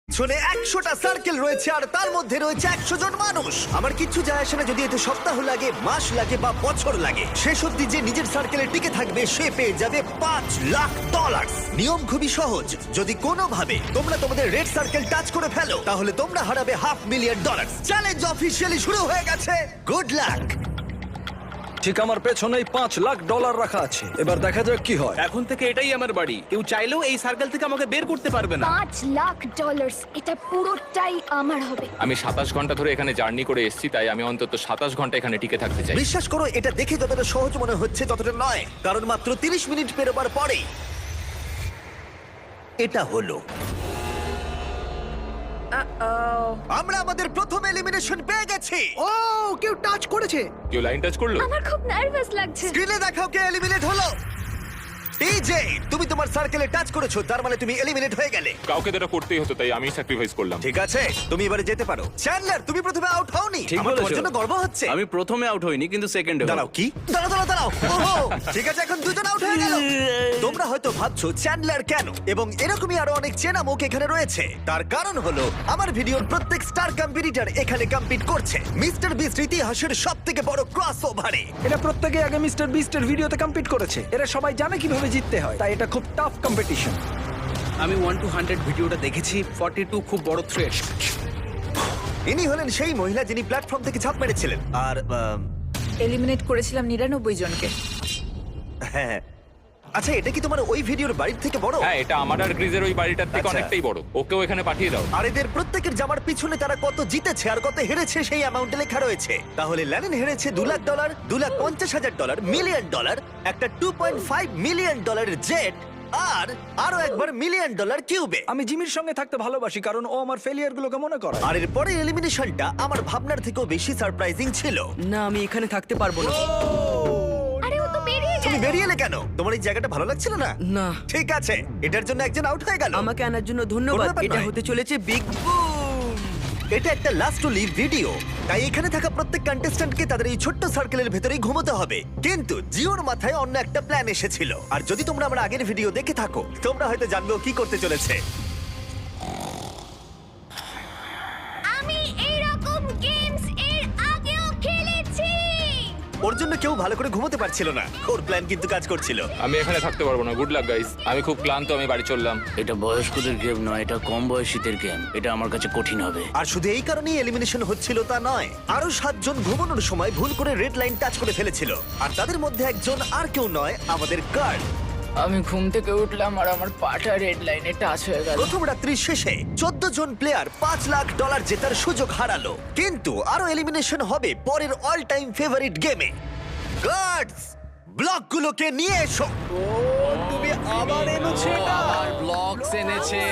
শোনে 100টা সার্কেল রয়েছে আর তার মধ্যে রয়েছে 100 জন মানুষ। আমার কিচ্ছু যায় আসে না যদি এতে সপ্তাহ লাগে, মাস লাগে বা বছর লাগে। শেষ অবধি যে নিজের সার্কেলে টিকে থাকবে সে পেয়ে যাবে $5,00,000। নিয়ম খুবই সহজ, যদি কোনোভাবে তোমরা তোমাদের রেড সার্কেল টাচ করে ফেলো তাহলে তোমরা হারাবে $500,000। চ্যালেঞ্জ অফিসিয়ালি শুরু হয়ে গেছে। Good luck. ঠিক আমার পেছনেই $5,00,000 রাখা আছে। এবার দেখা যাক কি হয়। এখন থেকে এটাই আমার বাড়ি। কেউ চাইলেও এই সার্কেল থেকে আমাকে বের করতে পারবে না। $5,00,000 এটা পুরোটাই আমার হবে। আমি 27 ঘন্টা ধরে এখানে জার্নি করে এসেছি, তাই আমি অন্তত 27 ঘন্টা এখানে টিকে থাকতে চাই। বিশ্বাস করো, এটা দেখে যতটা সহজ মনে হচ্ছে ততটা নয়, কারণ মাত্র 30 মিনিট পেরোবার পরেই এটা হলো। আমরা আমাদের প্রথম এলিমিনেশন পেয়ে গেছি। ও কেউ টাচ করেছে। কেউ লাইন টাচ করলো? আমার খুব নার্ভাস লাগছে। স্ক্রিনে দেখাও কে এলিমিনেট হলো। টিজে, তুমি তোমার সার্কেলে টাচ করেছো, তার মানে তুমি এলিমিনেট হয়ে গেলে। কাউকে তো এটা করতেই হতো, তাই আমি স্যাক্রিফাইস করলাম। ঠিক আছে, তুমি এবারে যেতে পারো। চ্যান্ডলার, তুমি প্রথমে আউট হওনি। ঠিক আমার তোমার বলেছো। জন্য গর্ব হচ্ছে। আমি প্রথমে আউট হইনি, কিন্তু সেকেন্ডে। দাঁড়াও, কি? দাঁড়াও। ওহো, ঠিক আছে, এখন দুজন আউট হয়ে গেল। তোমরা হয়তো ভাবছো চ্যান্ডলার কেন, এবং এরকমই আরো অনেক চেনা মুখ এখানে রয়েছে। তার কারণ হলো আমার ভিডিওর প্রত্যেক স্টার কম্পিটিটর এখানে কম্পিট করছে মিস্টার বিস্ট ইতিহাসের সবথেকে বড় ক্রসওভারে। এটা প্রত্যেকে আগে মিস্টার বিস্টের ভিডিওতে কম্পিট করেছে। এরা সবাই জানে কিভাবে জিততে হয়, তাই এটা খুব টাফ কম্পিটিশন। আমি 1 to 100 ভিডিওটা দেখেছি। 42 খুব বড় থ্রেশ। ইনি হলেন সেই মহিলা যিনি প্ল্যাটফর্ম থেকে ঝাঁপ মেরেছিলেন। আর এলিমিনেট করেছিলাম 99 জনকে। হ্যাঁ, আচ্ছা, এটা কি তোমার ওই ভিডিওর বাড়ির থেকে বড়? হ্যাঁ, এটা আমার আর গ্রিজের ওই বাড়িটার থেকে আচ্ছা। অনেকটাই বড়। ওকেও এখানে পাঠিয়ে দাও। আর এদের প্রত্যেকের জামার পিছনে তারা কত জিতেছে আর কত হেরেছে সেই অ্যামাউন্টে লেখা রয়েছে। তাহলে ল্যানিন হেরেছে $2,00,000, $2,50,000, $1 মিলিয়ন, একটা $2.5 মিলিয়ন জেট, আর আরো একবার $1 মিলিয়ন কিউবে। আমি জিমির সঙ্গে থাকতে ভালোবাসি কারণ ও আমার ফেলিয়ার গুলোকে মনে করে। আর এর পরে এলিমিনেশনটা আমার ভাবনার থেকেও বেশি সারপ্রাইজিং ছিল। না, আমি এখানে থাকতে পারবো না। আরে ও তো বেরিয়ে তুমি গেল। বেরিয়ে এলে কেন? তোমার এই জায়গাটা ভালো লাগছিল না? না। ঠিক আছে, এটার জন্য একজন আউট হয়ে গেল। আমাকে আনার জন্য কোনো ধন্যবাদ। ব্যাপার এটা নয়। হতে চলেছে বিগ বুম। এটা একটা লাস্ট টু লিভ ভিডিও, তাই এখানে থাকা প্রত্যেক কন্টেস্ট্যান্টকে তাদের এই ছোট্ট সার্কেলের ভেতরেই ঘুমোতে হবে। কিন্তু জিওর মাথায় অন্য একটা প্ল্যান এসেছিল, আর যদি তোমরা আমার আগের ভিডিও দেখে থাকো তোমরা হয়তো জানবে ও কি করতে চলেছে। আমি এইরকম গেমস এর আগেও খেলেছি। ওর জন্য কেউ ভালো করে ঘুমোতে পারছিল না। ওর প্ল্যান কিন্তু কাজ করছিল। আমি এখানে থাকতে পারবো না। Good luck guys. আমি খুব ক্লান্ত, আমি বাড়ি চললাম। এটা বয়স্কদের গেম নয়, এটা কম বয়সীদের গেম। এটা আমার কাছে কঠিন হবে। আর শুধু এই কারণেই এলিমিনেশন হচ্ছিল তা নয়, আরো 7 জন ঘুমানোর সময় ভুল করে রেড লাইন টাচ করে ফেলেছিল। আর তাদের মধ্যে একজন আর কেউ নয়, আমাদের গার্ড। আমি ঘুম থেকে উঠলাম আর আমার পাটা রেড লাইনে টাচ হয়ে গেল। প্রথম রাত্রির শেষে 14 জন প্লেয়ার $5,00,000 জেতার সুযোগ হারালো। কিন্তু আরো এলিমিনেশন হবে পরের অল টাইম ফেভারিট গেমে। গার্ডস, ব্লকগুলোকে নিয়ে এসো। তুমি আবার এনেছো এটা? ব্লকস এনেছে।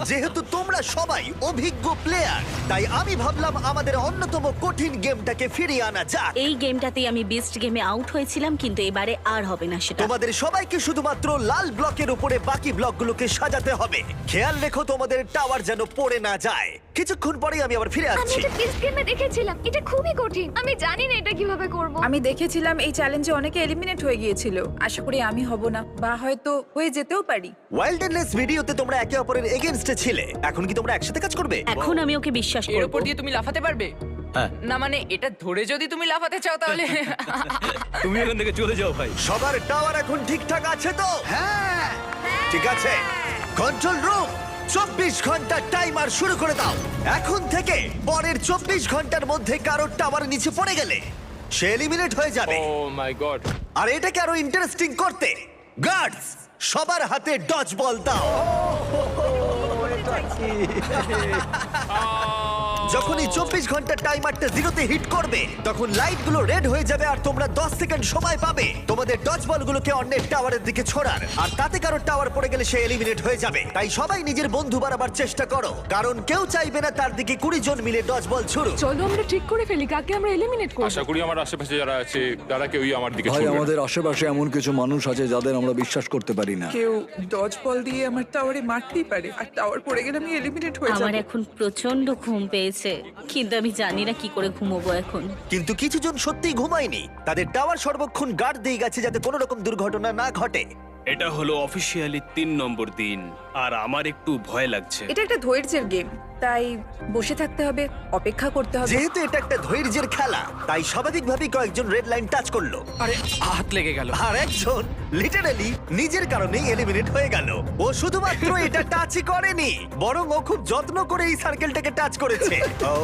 যেহেতু তোমরা সবাই অভিজ্ঞ প্লেয়ার, তাই আমি ভাবলাম আমাদের অন্যতম কঠিন গেমটাকে ফিরিয়ে আনা যাক। এই গেমটাতেই আমি বেস্ট গেমে আউট হয়েছিলাম, কিন্তু এবারে আর হবে না সেটা। তোমাদের সবাইকে শুধুমাত্র লাল ব্লকের উপরে বাকি ব্লকগুলোকে সাজাতে হবে। খেয়াল রেখো তোমাদের টাওয়ার যেন পড়ে না যায়। কিছুক্ষণ পরেই আমি আবার ফিরে আমি আসছি। এটা বেস্ট গেমে দেখেছিলাম। এটা খুবই কঠিন। আমি জানি না এটা কিভাবে করব। আমি দেখেছিলাম এই চ্যালেঞ্জে অনেকে এলিমিনেট হয়ে গিয়েছিল। আশা করি আমি হব না, বা হয়তো হয়ে যেতেও পারি। ওয়াইল্ডনেস ভিডিওতে তোমরা একে অপরের এগেইনস্টে ছিলে, এখন কি তোমরা একসাথে কাজ করবে? এখন আমি ওকে বিশ্বাস এর করব। উপর দিয়ে তুমি লাফাতে পারবে? হ্যাঁ। না মানে এটা ধরে যদি তুমি লাফাতে চাও তাহলে তুমি এখান থেকে চলে যাও ভাই। সবার টাওয়ার এখন ঠিকঠাক আছে তো? হ্যাঁ, ঠিক আছে। কন্ট্রোল রুম, 24 ঘন্টার টাইমার শুরু করে দাও। এখন থেকে পরের 24 ঘন্টার মধ্যে কারোর টাওয়ার নিচে পড়ে গেলে সে এলিমিনেট হয়ে যাবে। ও মাই গড। আর এটাকে আরো ইন্টারেস্টিং করতে গার্ডস, সবার হাতে ডজ বল দাও। যখনই 24 ঘন্টার টাইমারটা জিরোতে হিট করবে তখন লাইটগুলো রেড হয়ে যাবে আর তোমরা 10 সেকেন্ড সময় পাবে তোমাদের ডজ বলগুলোকে অন্যের টাওয়ারের দিকে ছোড়ার। আর তাতে কারো টাওয়ার পড়ে গেলে সে এলিমিনেট হয়ে যাবে। তাই সবাই নিজের বন্ধু বাড়াবার চেষ্টা করো, কারণ কেউ চাইবে না তার দিকে 20 জন মিলে ডজ বল ছুড়ুক। চলো আমরা ঠিক করে ফেলি কাকে আমরা এলিমিনেট করব। আশা করি আমার আশেপাশে যারা আছে তারা কেউই আমার দিকে ভাই, ছুটবে না। আমাদের আশেপাশে এমন কিছু মানুষ আছে যাদের আমরা বিশ্বাস করতে পারি না। কেউ ডজ বল দিয়ে আমার টাওয়ারে মারতেই পারে, আর টাওয়ার পড়ে গেলে আমি এলিমিনেট হয়ে আমার যাব। এখন প্রচন্ড ঘুম পেয়েছে, কিন্তু আমি জানি না কি করে ঘুমোবো এখন। কিন্তু কিছু জন সত্যিই ঘুমায়নি, তাদের টাওয়ার সর্বক্ষণ গার্ড দিয়ে গেছে যাতে কোনো রকম দুর্ঘটনা না ঘটে। এটা হলো অফিসিয়ালি 3 নম্বর দিন আর আমার একটু ভয় লাগছে। এটা একটা ধৈর্যের গেম, তাই বসে থাকতে হবে, অপেক্ষা করতে হবে। যেহেতু এটা একটা ধৈর্যের খেলা, তাই স্বাভাবিকভাবেই কয়েকজন রেড লাইন টাচ করলো, আরে হাত লেগে গেল। আর একজন লিটারালি নিজের কারণেই এলিমিনেট হয়ে গেল। ও শুধুমাত্র এটা টাচই করেনি, বরং ও খুব যত্ন করে এই সার্কেলটাকে টাচ করেছে। ও,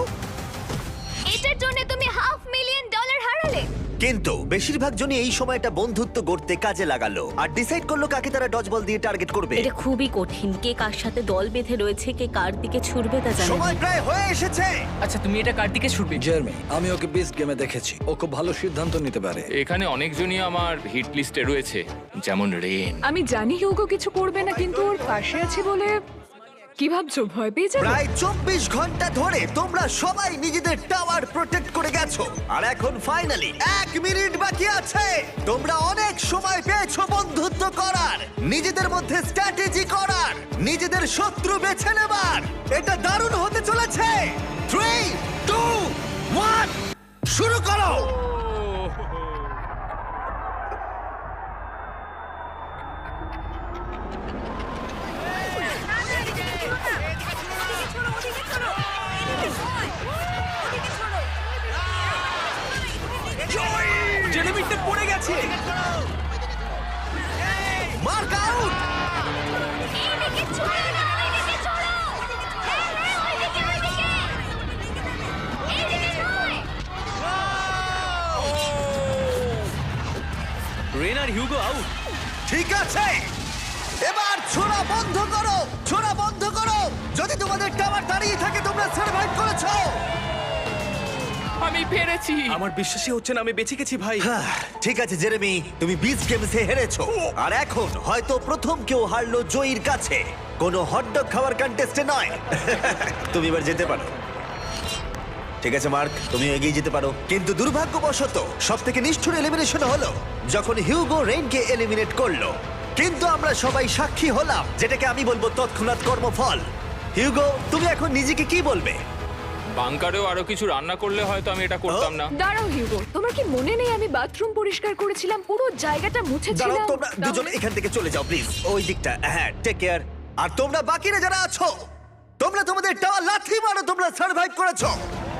এটার জন্য তুমি $500,000 হারালে। কিন্তু বেশিরভাগ জনই এই সময়টা বন্ধুত্ব গড়তে কাজে লাগালো আর ডিসাইড করলো কাকে তারা ডজ বল দিয়ে টার্গেট করবে। এটা খুবই কঠিন। কে কার সাথে দল বেঁধে রয়েছে, কে কার দিকে ছুটবে তা জানা সময় নেই। প্রায় হয়ে এসেছে। আচ্ছা তুমি এটা কার দিকে ছুটবে? জার্মি, আমি ওকে বিস্ট গেমে দেখেছি, ও খুব ভালো সিদ্ধান্ত নিতে পারে। এখানে অনেকজনই আমার হিট লিস্টে রয়েছে, যেমন রেন। আমি জানি হিউগো কিছু করবে না, কিন্তু ওর পাশে আছি বলে কি ভাবছো, ভয় পেয়ে যাবে? প্রায় 24 ঘন্টা ধরে তোমরা সবাই নিজেদের টাওয়ার প্রোটেক্ট করে গেছো, আর এখন ফাইনালি 1 মিনিট বাকি আছে। তোমরা অনেক সময় পেয়েছো বন্ধুত্ব করার, নিজেদের মধ্যে স্ট্র্যাটেজি করার, নিজেদের শত্রু বেছে নেবার। এটা দারুণ হতে চলেছে। 3, 2, 1 শুরু করো। জেলেমিটটা পড়ে গেছে। Mark out. এইদিকে ছড়ো না, এইদিকে ছড়ো। হ্যাঁ, ওইদিকে, ওইদিকে। এইদিকে নয়। রেন আর হিউগো আউট। ঠিক আছে, এবার ছোড়া বন্ধ করো, ছোড়া বন্ধ করো। যদি তোমাদের টাওয়ার দাঁড়িয়ে থাকে তোমরা সার্ভাইভ করেছো। আমি পেরেছি। আমার বিশ্বাসই হচ্ছে না আমি বেঁচে গেছি ভাই। ঠিক আছে জেরেমি, তুমি বিচ গেমসে হেরেছো, আর এখন হয়তো প্রথম কেউ হারলো জয়ীর কাছে, কোনো হটডগ খাওয়ার কন্টেস্টে নয়। তুমি এবার যেতে পারো। ঠিক আছে মার্ক, তুমি এগিয়ে যেতে পারো। কিন্তু দুর্ভাগ্যবশত সবথেকে নিষ্ঠুর এলিমিনেশন হলো যখন হিউগো রেইনকে এলিমিনেট করলো। কিন্তু আমরা সবাই সাক্ষী হলাম, যেটাকে আমি বলবো তৎক্ষণাৎ কর্মফল। হিউগো, তুমি এখন নিজেকে কি বলবে? বাংকারেও আরো কিছু রান্না করলে হয়তো আমি এটা করতাম না। দাঁড়াও হিউগো, তোমার কি মনে নেই আমি বাথরুম পরিষ্কার করেছিলাম, পুরো জায়গাটা দাঁড়াও, মুছেছিলাম? তোমরা দুজন তাহলে- এখান থেকে চলে যাও প্লিজ, ওই দিকটা। হ্যাঁ, টেক কেয়ার। আর তোমরা বাকিরা যারা আছো, তোমরা তোমাদের টাওয়ার লাথি মারো, তোমরা সার্ভাইভ করেছো।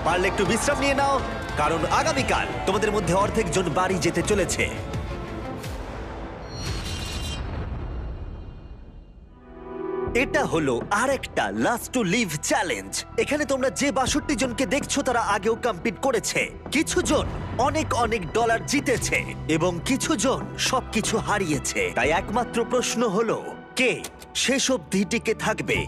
পারলে একটু বিশ্রাম নিয়ে নাও, কারণ আগামীকাল তোমাদের মধ্যে অর্ধেক জন বাড়ি যেতে চলেছে। এটা হলো আরেকটা লাস্ট টু লিভ চ্যালেঞ্জ। এখানে তোমরা যে 62 জনকে দেখছো তারা আগেও কম্পিট করেছে। কিছু জন অনেক অনেক ডলার জিতেছে এবং কিছু জন সবকিছু হারিয়েছে। তাই একমাত্র প্রশ্ন হলো, কে শেষ অবধি টিকে থাকবে?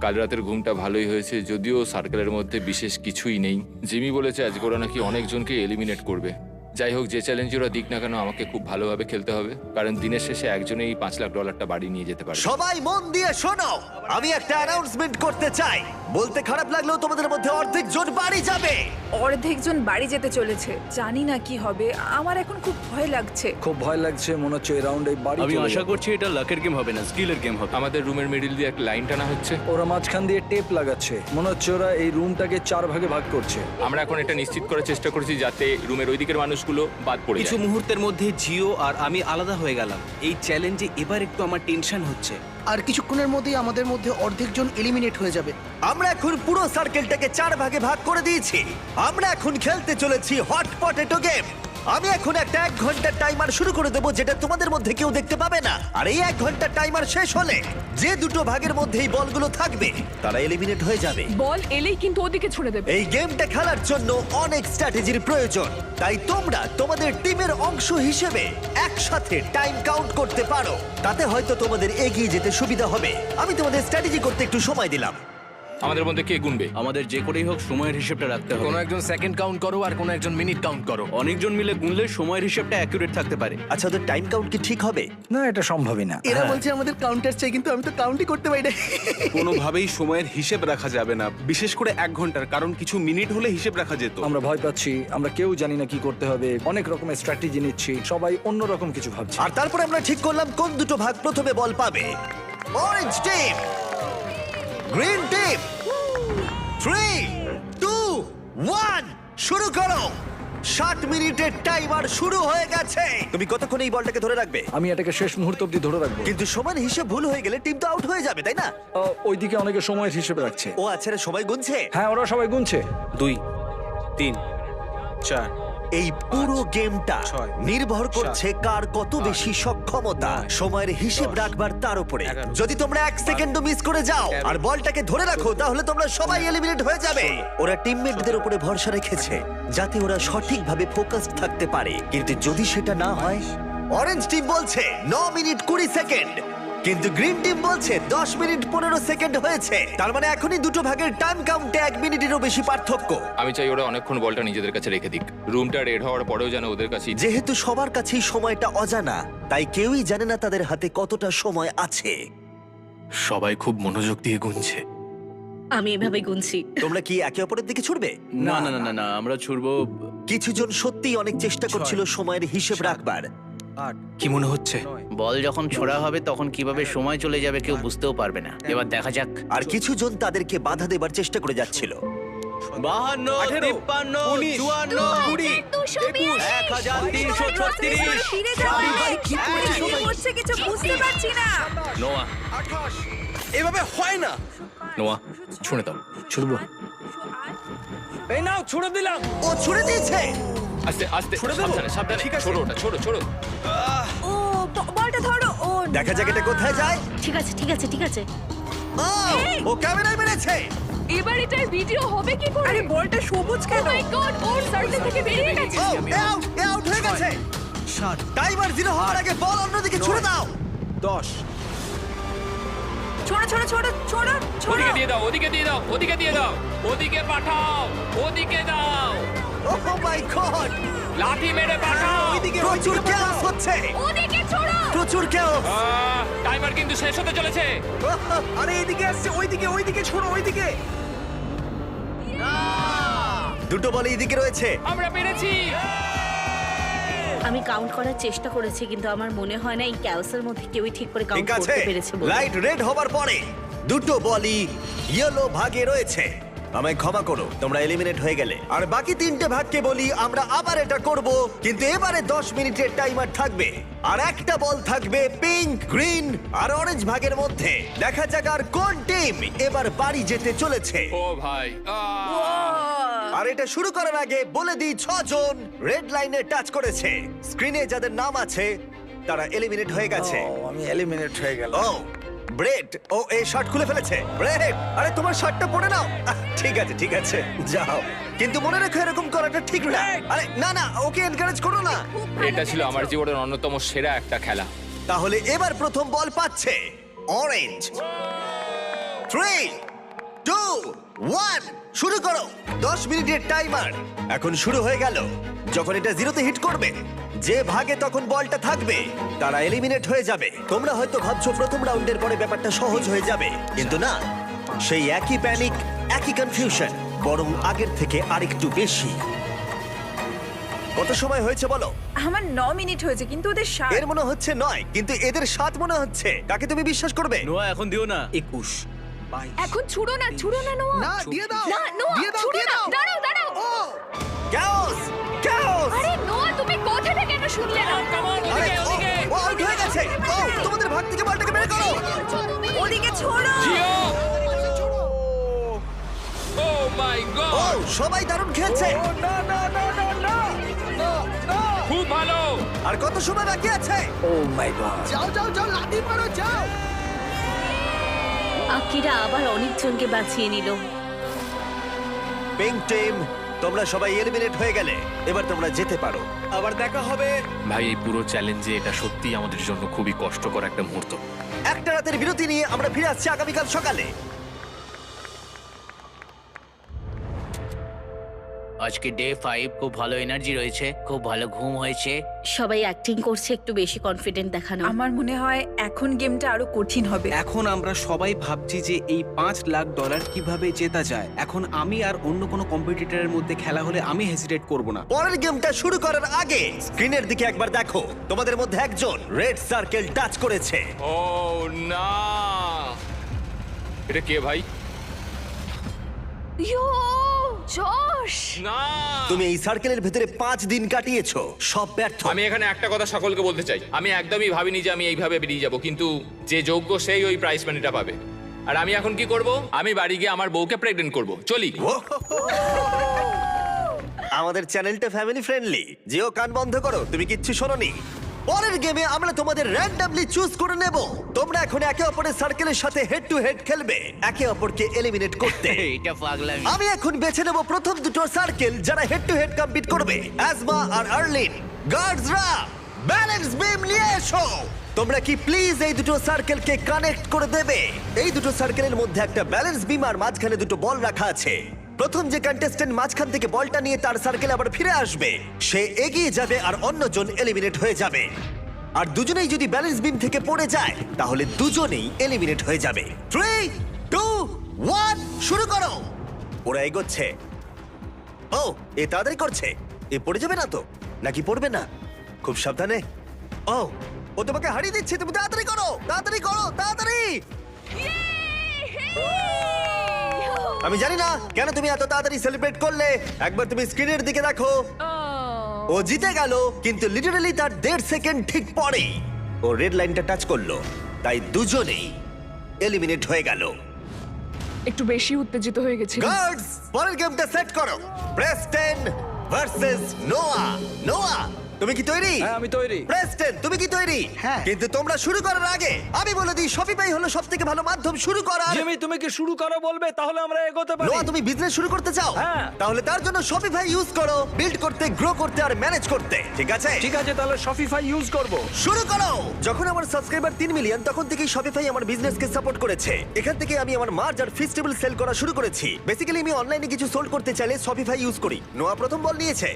কাল রাতের ঘুমটা ভালোই হয়েছে, যদিও সার্কেলের মধ্যে বিশেষ কিছুই নেই। জিমি বলেছে আজকে ওরা নাকি অনেকজনকে এলিমিনেট করবে। যাই হোক, যে চ্যালেঞ্জ ওরা দিক না কেন, আমাকে খুব ভালোভাবে খেলতে হবে, কারণ দিনের শেষে একজনেই $5,00,000 বাড়ি নিয়ে যেতে পারে। সবাই মন দিয়ে শোনো, আমি একটা অ্যানাউন্সমেন্ট করতে চাই। বলতে খারাপ লাগলেও তোমাদের মধ্যে অর্ধেক জন বাড়ি যাবে। অর্ধেকজন বাড়ি যেতে চলেছে, জানি না কি হবে। আমার এখন খুব ভয় লাগছে। খুব ভয় লাগছে, মনে হচ্ছে এই রাউন্ডে বাড়ি আমি চলে আশা যাবে। করছি এটা লাকের গেম হবে না, স্কিলের গেম হবে। আমাদের রুমের মিডিল দিয়ে একটা লাইন টানা হচ্ছে। ওরা মাঝখান দিয়ে টেপ লাগাচ্ছে, মনে হচ্ছে ওরা এই রুমটাকে 4 ভাগে ভাগ করছে। আমরা এখন এটা নিশ্চিত করার চেষ্টা করছি যাতে রুমের ওই দিকের মানুষগুলো বাদ পড়ে কিছু যায়। মুহূর্তের মধ্যে জিও আর আমি আলাদা হয়ে গেলাম। এই চ্যালেঞ্জে এবার একটু আমার টেনশন হচ্ছে। আর কিছুক্ষণের মধ্যেই আমাদের মধ্যে অর্ধেকজন এলিমিনেট হয়ে যাবে। আমরা এখন পুরো সার্কেলটাকে 4 ভাগে ভাগ করে দিয়েছি। আমরা এখন খেলতে চলেছি হট পটেটো গেম। আমি এখন একটা 1 ঘন্টার টাইমার শুরু করে দেবো, যেটা তোমাদের মধ্যে কেউ দেখতে পাবে না। আর এই 1 ঘন্টার টাইমার শেষ হলে যে দুটো ভাগের মধ্যে এই বলগুলো থাকবে তারা এলিমিনেট হয়ে যাবে। বল এলেই কিন্তু ওদিকে ছুড়ে দেবে। এই গেমটা খেলার জন্য অনেক স্ট্র্যাটেজির প্রয়োজন, তাই তোমরা তোমাদের টিমের অংশ হিসেবে একসাথে টাইম কাউন্ট করতে পারো। তাতে হয়তো তোমাদের এগিয়ে যেতে সুবিধা হবে। আমি তোমাদের স্ট্র্যাটেজি করতে একটু সময় দিলাম। আমাদের মধ্যে কে গুনবে? আমাদের যে করেই হোক সময়ের হিসেবটা রাখতে হবে। কোনো একজন সেকেন্ড কাউন্ট করো আর কোনো একজন মিনিট কাউন্ট করো। অনেকজন মিলে গুনলে সময়ের হিসেবটা অ্যাকুরেট থাকতে পারে। আচ্ছা, ওদের টাইম কাউন্ট কি ঠিক হবে? না, এটা সম্ভবই না। এরা বলছে আমাদের কাউন্টার চাই, কিন্তু আমি তো কাউন্টই করতে পারি না। কোনোভাবেই সময়ের হিসেব রাখা যাবে না, বিশেষ করে 1 ঘন্টার, কারণ কিছু মিনিট হলে হিসেব রাখা যেত। আমরা ভয় পাচ্ছি, আমরা কেউ জানি না কি করতে হবে, অনেক রকমের স্ট্র্যাটেজি নিচ্ছি, সবাই অন্য রকম কিছু ভাবছি। আর তারপরে আমরা ঠিক করলাম কোন দুটো ভাগ প্রথমে বল পাবে। Orange team, green team. 3, 2, 1 শুরু করো। 60 মিনিটের টাইমার শুরু হয়ে গেছে। তুমি কতক্ষণ এই বলটাকে ধরে রাখবে? আমি এটাকে শেষ মুহূর্ত অব্দি ধরে রাখবো। কিন্তু সমান হিসেব ভুল হয়ে গেলে টিম তো আউট হয়ে যাবে, তাই না? ওইদিকে অনেকে সময়ের হিসেবে রাখছে। ও আচ্ছা, রে, সময় গুনছে। হ্যাঁ, ওরা সবাই গুনছে। 2 3 4 এই পুরো গেমটা 6, নির্ভর করছে কার কত বেশি সক্ষমতা সময়ের হিসেব রাখবার তার উপরে। যদি তোমরা 1 সেকেন্ডও মিস করে যাও আর বলটাকে ধরে রাখো তাহলে তোমরা সবাই এলিমিনেট হয়ে যাবে। ওরা টিমমেটদের উপরে ভরসা রেখেছে যাতে ওরা সঠিকভাবে ফোকাসড থাকতে পারে, কিন্তু যদি সেটা না হয়, অরেঞ্জ টিম বলছে 9 মিনিট 20 সেকেন্ড, কিন্তু গ্রিন টিম বলছে 10 মিনিট 15 সেকেন্ড হয়েছে। তার মানে এখনই দুটো ভাগের টাইম কাউন্টে 1 মিনিটেরও বেশি পার্থক্য। আমি চাই ওরা অনেকক্ষণ বলটা নিজেদের কাছে রেখে দিক, রুমটা রেড হওয়ার পরেও যেন ওদের কাছে যেহেতু সবার কাছেই সময়টা অজানা, তাই কেউই জানে না তাদের হাতে কতটা সময় আছে। সবাই খুব মনোযোগ দিয়ে গুনছে। আমি এভাবে গুনছি। তোমরা কি একে অপরের দিকে ছুটবে? না না না না না, আমরা ছুড়বো। কিছু জন সত্যিই অনেক চেষ্টা করছিল সময়ের হিসেব রাখবার। কি মনে হচ্ছে? বল যখন ছোড়া হবে তখন কিভাবে সময় চলে যাবে কেউ বুঝতেও পারবে না। এবার দেখা যাক। আর কিছু জন তাদেরকে বাধা দেবার চেষ্টা করে যাচ্ছিল। 52 53 54 20 1336 ফিরে যাও। কি করে শুরু করছে কিছু বুঝতে পারছি না। নোয়া এভাবে হয় না। নোয়া ছুঁড়ে দাও। ছুড়বো। এই নাও, ছুড়ে দিলাম। ও ছুড়ে দিয়েছে। আস্তে আস্তে সাবধানে সাবধানে, ছোড়ো ওটা, ছোড়ো ছোড়ো। ও বলটা ধরো। ও দেখা যাক এটা কোথায় যায়। ঠিক আছে ঠিক আছে ঠিক আছে। ও, ও ক্যামেরায় মেরেছে। এবার এটার ভিডিও হবে কি করে? আরে বলটা সবুজ ও কেন? মাই গড, ওর সার্কেল থেকে বেরিয়ে গেছে। ও আউট হয়ে গেছে। টাইমার 0 হওয়ার আগে বল অন্যদিকে ছুড়ে দাও। 10 ছোড়ো ছোড়ো ছোড়ো ছোড়ো ছোড়ো। ওদিকে দিয়ে দাও, ওদিকে দিয়ে দাও, ওদিকে দিয়ে দাও, ওদিকে পাঠাও, ওদিকে দাও, ও মাই গড, লাঠি মেরে পাঠাও। প্রচুর chaos হচ্ছে। ওদিকে ছোড়ো। প্রচুর chaos। টাইমার কিন্তু শেষ হতে চলেছে। আরে এইদিকে আসছে, ওইদিকে ছোড়ো, ওইদিকে। দুটো বল এইদিকে রয়েছে। আমরা পেরেছি। আমি কাউন্ট করার চেষ্টা করেছি কিন্তু আমার মনে হয় না এই ক্যাওসের মধ্যে কেউই ঠিক করে কাউন্ট ঠিক আছে, করতে পেরেছে বলে। লাইট রেড হবার পরে দুটো বলই ইয়েলো ভাগে রয়েছে। আমায় ক্ষমা করো, তোমরা এলিমিনেট হয়ে গেলে। আর বাকি 3টে ভাগকে বলি আমরা আবার এটা করব, কিন্তু এবারে 10 মিনিটের টাইমার থাকবে। আর একটা বল থাকবে পিঙ্ক, গ্রিন আর অরেঞ্জ ভাগের মধ্যে। দেখা যাক আর কোন টিম এবার বাড়ি যেতে চলেছে। ও ভাই, আর এটা শুরু করার আগে বলে দিই 6 জন রেড লাইনে টাচ করেছে। স্ক্রিনে যাদের নাম আছে তারা এলিমিনেট হয়ে গেছে। আমি এলিমিনেট হয়ে গেলাম। ও ব্রেড, ও এই শার্ট খুলে ফেলেছে। ব্রেড, আরে তোমার শার্টটা পরে নাও। ঠিক আছে ঠিক আছে, যাও, কিন্তু মনে রেখো এরকম করাটা ঠিক না। আরে না না, ওকে এনকারেজ করো না। এটা ছিল আমার জীবনের অন্যতম সেরা একটা খেলা। তাহলে এবার প্রথম বল পাচ্ছে অরেঞ্জ। 3 2 1 শুরু করো। 10 মিনিটের টাইমার এখন শুরু হয়ে গেল। যখন এটা 0-তে হিট করবে, যে ভাগে তখন বলটা থাকবে তারা এলিমিনেট হয়ে যাবে। তোমরা হয়তো ভাবছো প্রথম রাউন্ডের পরে ব্যাপারটা সহজ হয়ে যাবে, কিন্তু না, সেই একই প্যানিক, একই কনফিউশন, বরং আগের থেকে আরেকটু বেশি। কত সময় হয়েছে বলো? আমার 9 মিনিট হয়েছে কিন্তু ওদের 7। এর মনে হচ্ছে 9, কিন্তু এদের 7 মনে হচ্ছে। কাকে তুমি বিশ্বাস করবে? নোয়া এখন দিও না। 21 এখন ছুড়ো না নোয়া। না, দিয়ে দাও। না নোয়া, দিয়ে দাও, ছুড়ো দিয়ে না। দাও। দাঁড়াও দাঁড়াও। chaos chaos। আরে নোয়া, তুমি কথা থেকে কেন শুনলে না? আরে ও আউট হয়ে গেছে। ও তোমাদের ভাগ থেকে বলটাকে বের করো। ওদিকে ছোড়ো। জিও, ও মাই ও গড, সবাই দারুণ খেলছে। খুব ভালো। আর কত সময় বাকি আছে? ও মাই গড। যাও যাও যাও, লাঠি মারো, যাও। আকিরা আবার অনেকজনকে বাঁচিয়ে নিল। পিঙ্ক টিম, তোমরা সবাই এলিমিনেট হয়ে গেলে। এবার তোমরা যেতে পারো। আবার দেখা হবে। ভাই এই পুরো চ্যালেঞ্জে এটা সত্যিই আমাদের জন্য খুবই কষ্টকর একটা মুহূর্ত। একটা রাতের বিরতি নিয়ে আমরা ফিরে আসছি আগামীকাল সকালে। আজকে ডে 5, খুব ভালো এনার্জি রয়েছে, খুব ভালো ঘুম হয়েছে। সবাই অ্যাক্টিং করছে একটু বেশি কনফিডেন্ট দেখানো। আমার মনে হয় এখন গেমটা আরো কঠিন হবে। এখন আমরা সবাই ভাবছি যে এই $5,00,000 কিভাবে জেতা যায়। এখন আমি আর অন্য কোনো কম্পিটিটরের মধ্যে খেলা হলে আমি হেজিটেট করব না। পরের গেমটা শুরু করার আগে স্ক্রিনের দিকে একবার দেখো। তোমাদের মধ্যে একজন রেড সার্কেল টাচ করেছে। ও না, এটা কে ভাই? ইয়ো, জশ! না তুমি এই সার্কেলের ভেতরে 5 দিন কাটিয়েছো, সব ব্যর্থ। আমি এখানে একটা কথা সকলকে বলতে চাই, আমি একদমই ভাবিনি যে আমি এইভাবে বেরিয়ে যাব, কিন্তু যে যোগ্য সেই ওই প্রাইস মানিটা পাবে। আর আমি এখন কি করব? আমি বাড়ি গিয়ে আমার বউকে প্রেগনেন্ট করব। চলি। আমাদের চ্যানেলটা ফ্যামিলি ফ্রেন্ডলি। জিও, কান বন্ধ করো, তুমি কিচ্ছু শোনোনি। পরের গেমে আমরা তোমাদের র্যান্ডমলি চুজ করে নেব। তোমরা এখন একে অপরের সার্কেলের সাথে হেড টু হেড খেলবে, একে অপরকে এলিমিনেট করতে। এটা পাগলামি। আমি এখন বেছে নেব প্রথম দুটো সার্কেল যারা হেড টু হেড কম্পিট করবে, অ্যাজমা আর আর্লিন। গার্ডসরা ব্যালেন্স বিম নিয়ে এসো। তোমরা কি প্লিজ এই দুটো সার্কেলকে কানেক্ট করে দেবে? এই দুটো সার্কেলের মধ্যে একটা ব্যালেন্স বিম আর মাঝখানে দুটো বল রাখা আছে। প্রথম যে কন্টেস্ট্যান্ট মাঝখান থেকে বলটা নিয়ে তার সার্কেল আবার ফিরে আসবে, সে এগিয়ে যাবে আর অন্যজন এলিমিনেট হয়ে যাবে। আর দুজনেই যদি ব্যালেন্স বিম থেকে পড়ে যায় তাহলে দুজনেই এলিমিনেট হয়ে যাবে। 3, 2, 1 শুরু করো। ওরা এগোচ্ছে। ও, এ তাড়াতাড়ি করছে। এ পড়ে যাবে না তো? নাকি পড়বে না? খুব সাবধানে। ও, ও তোমাকে হারিয়ে দিচ্ছে। তুমি তাড়াতাড়ি করো, তাড়াতাড়ি করো, তাড়াতাড়ি। আমি জানি না কেন তুমি এত তাড়াতাড়ি সেলিব্রেট করলে। একবার তুমি স্ক্রিনের দিকে দেখো। ও জিতে গেল, কিন্তু লিটারালি তার 1.5 সেকেন্ড ঠিক পরেই ও রেড লাইনটা টাচ করলো, তাই দুজনেই এলিমিনেট হয়ে গেল। একটু বেশি উত্তেজিত হয়ে গেছি। গার্ডস, পরের গেমটা সেট করো। প্রেস্টন ভার্সেস নোয়া। নোয়া, তুমি কি তৈরি? হ্যাঁ, আমি তৈরি। প্রেস্টন, তুমি কি তৈরি? হ্যাঁ। কিন্তু তোমরা শুরু করার আগে আমি বলে দিই, শপিফাই হলো সবথেকে ভালো মাধ্যম শুরু করার। জিমি, তুমি কি শুরু করো বলবে, তাহলে আমরা এগোতে পারি। নোয়া, তুমি বিজনেস শুরু করতে চাও? হ্যাঁ। তাহলে তার জন্য শপিফাই ইউজ করো, বিল্ড করতে, গ্রো করতে আর ম্যানেজ করতে। ঠিক আছে? ঠিক আছে, তাহলে শপিফাই ইউজ করব। শুরু করো। যখন আমার সাবস্ক্রাইবার 3 মিলিয়ন, তখন থেকেই শপিফাই আমার বিজনেসকে সাপোর্ট করেছে। এখান থেকে আমি আমার মার্জ আর ফেস্টিভ্যাল সেল করা শুরু করেছি। বেসিক্যালি আমি অনলাইনে কিছু সোল্ড করতে চাইলে শপিফাই ইউজ করি। নোয়া প্রথম বল নিয়েছে।